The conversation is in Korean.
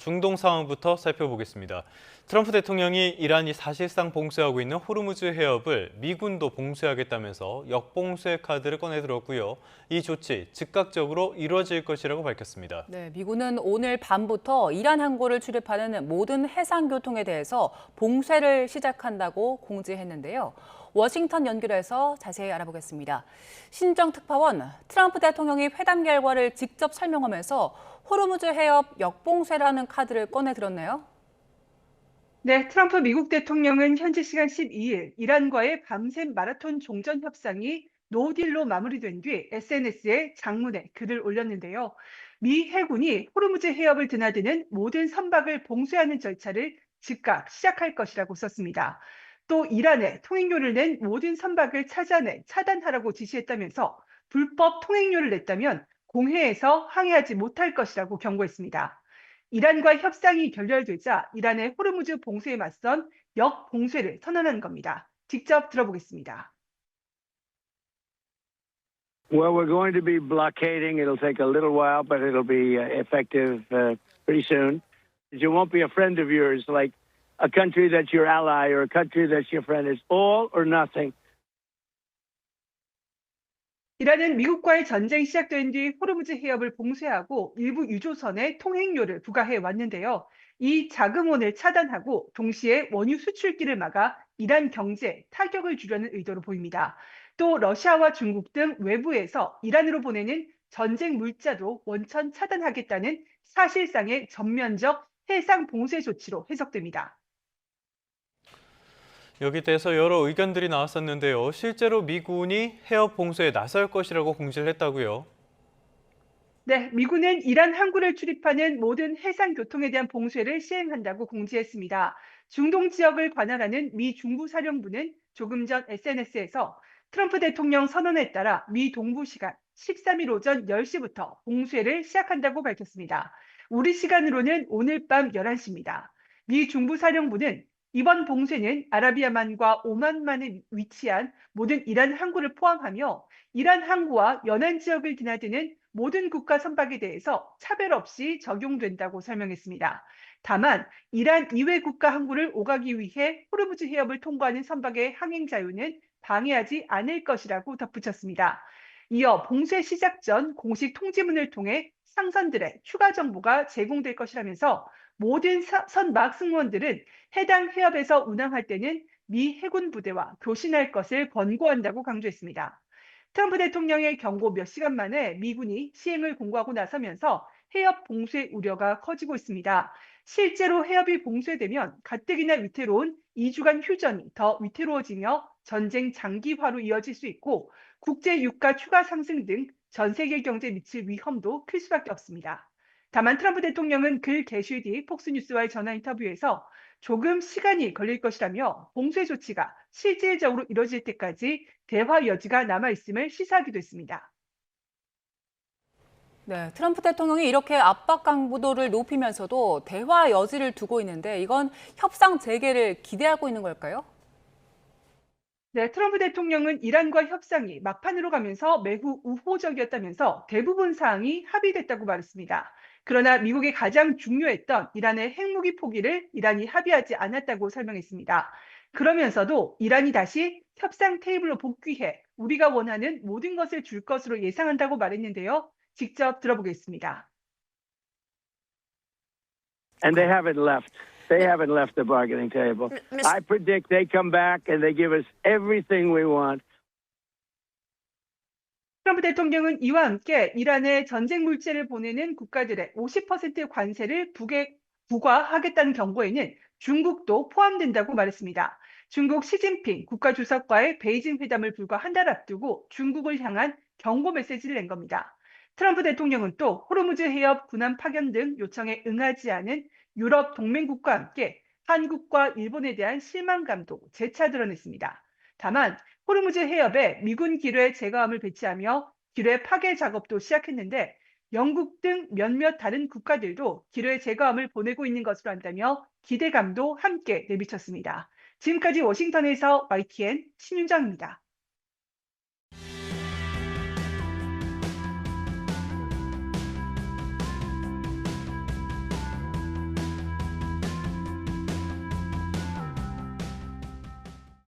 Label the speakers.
Speaker 1: 중동 상황부터 살펴보겠습니다. 트럼프 대통령이 이란이 사실상 봉쇄하고 있는 호르무즈 해협을 미군도 봉쇄하겠다면서 역봉쇄 카드를 꺼내들었고요. 이 조치 즉각적으로 이뤄질 것이라고 밝혔습니다.
Speaker 2: 네, 미군은 오늘 밤부터 이란 항구를 출입하는 모든 해상 교통에 대해서 봉쇄를 시작한다고 공지했는데요. 워싱턴 연결해서 자세히 알아보겠습니다. 신정 특파원, 트럼프 대통령이 회담 결과를 직접 설명하면서 호르무즈 해협 역봉쇄라는 카드를 꺼내들었네요.
Speaker 3: 네, 트럼프 미국 대통령은 현지 시간 12일 이란과의 밤샘 마라톤 종전 협상이 노딜로 마무리된 뒤 SNS에 장문의 글을 올렸는데요. 미 해군이 호르무즈 해협을 드나드는 모든 선박을 봉쇄하는 절차를 즉각 시작할 것이라고 썼습니다. 또 이란에 통행료를 낸 모든 선박을 찾아내 차단하라고 지시했다면서 불법 통행료를 냈다면 공해에서 항해하지 못할 것이라고 경고했습니다. 이란과 협상이 결렬되자 이란의 호르무즈 봉쇄에 맞선 역봉쇄를 선언한 겁니다. 직접 들어보겠습니다.
Speaker 4: Well, we're going to be blockading. It'll take a little while, but it'll be effective pretty soon. You won't be a friend of yours, like a country that's your ally or a country that's your friend. It's all or nothing.
Speaker 3: 이란은 미국과의 전쟁이 시작된 뒤 호르무즈 해협을 봉쇄하고 일부 유조선에 통행료를 부과해 왔는데요. 이 자금원을 차단하고 동시에 원유 수출길을 막아 이란 경제에 타격을 주려는 의도로 보입니다. 또 러시아와 중국 등 외부에서 이란으로 보내는 전쟁 물자도 원천 차단하겠다는 사실상의 전면적 해상 봉쇄 조치로 해석됩니다.
Speaker 1: 여기에 대해서 여러 의견들이 나왔었는데요. 실제로 미군이 해협 봉쇄에 나설 것이라고 공지를 했다고요.
Speaker 3: 네, 미군은 이란 항구를 출입하는 모든 해상 교통에 대한 봉쇄를 시행한다고 공지했습니다. 중동 지역을 관할하는 미 중부사령부는 조금 전 SNS에서 트럼프 대통령 선언에 따라 미 동부 시간 13일 오전 10시부터 봉쇄를 시작한다고 밝혔습니다. 우리 시간으로는 오늘 밤 11시입니다. 미 중부사령부는 이번 봉쇄는 아라비아만과 오만만에 위치한 모든 이란 항구를 포함하며 이란 항구와 연안 지역을 드나드는 모든 국가 선박에 대해서 차별 없이 적용된다고 설명했습니다. 다만 이란 이외 국가 항구를 오가기 위해 호르무즈 해협을 통과하는 선박의 항행 자유는 방해하지 않을 것이라고 덧붙였습니다. 이어 봉쇄 시작 전 공식 통지문을 통해 상선들의 추가 정보가 제공될 것이라면서 모든 선박 승무원들은 해당 해협에서 운항할 때는 미 해군 부대와 교신할 것을 권고한다고 강조했습니다. 트럼프 대통령의 경고 몇 시간 만에 미군이 시행을 공고하고 나서면서 해협 봉쇄 우려가 커지고 있습니다. 실제로 해협이 봉쇄되면 가뜩이나 위태로운 2주간 휴전이 더 위태로워지며 전쟁 장기화로 이어질 수 있고 국제 유가 추가 상승 등 전 세계 경제에 미칠 위험도 클 수밖에 없습니다. 다만 트럼프 대통령은 글 게시 뒤 폭스뉴스와의 전화 인터뷰에서 조금 시간이 걸릴 것이라며 봉쇄 조치가 실질적으로 이뤄질 때까지 대화 여지가 남아있음을 시사하기도 했습니다.
Speaker 2: 네, 트럼프 대통령이 이렇게 압박 강도를 높이면서도 대화 여지를 두고 있는데 이건 협상 재개를 기대하고 있는 걸까요?
Speaker 3: 네, 트럼프 대통령은 이란과 협상이 막판으로 가면서 매우 우호적이었다면서 대부분 사항이 합의됐다고 말했습니다. 그러나 미국이 가장 중요했던 이란의 핵무기 포기를 이란이 합의하지 않았다고 설명했습니다. 그러면서도 이란이 다시 협상 테이블로 복귀해 우리가 원하는 모든 것을 줄 것으로 예상한다고 말했는데요. 직접 들어보겠습니다.
Speaker 4: And they haven't left. They haven't left the bargaining table. I predict they come back and they give us everything we want.
Speaker 3: 트럼프 대통령은 이와 함께 이란에 전쟁 물자를 보내는 국가들의 50% 관세를 부과하겠다는 경고에는 중국도 포함된다고 말했습니다. 중국 시진핑 국가주석과의 베이징 회담을 불과 한 달 앞두고 중국을 향한 경고 메시지를 낸 겁니다. 트럼프 대통령은 또 호르무즈 해협 군함 파견 등 요청에 응하지 않은 유럽 동맹국과 함께 한국과 일본에 대한 실망감도 재차 드러냈습니다. 다만 호르무즈 해협에 미군 기뢰 제거함을 배치하며 기뢰 파괴 작업도 시작했는데 영국 등 몇몇 다른 국가들도 기뢰 제거함을 보내고 있는 것으로 안다며 기대감도 함께 내비쳤습니다. 지금까지 워싱턴에서 YTN 신윤정입니다.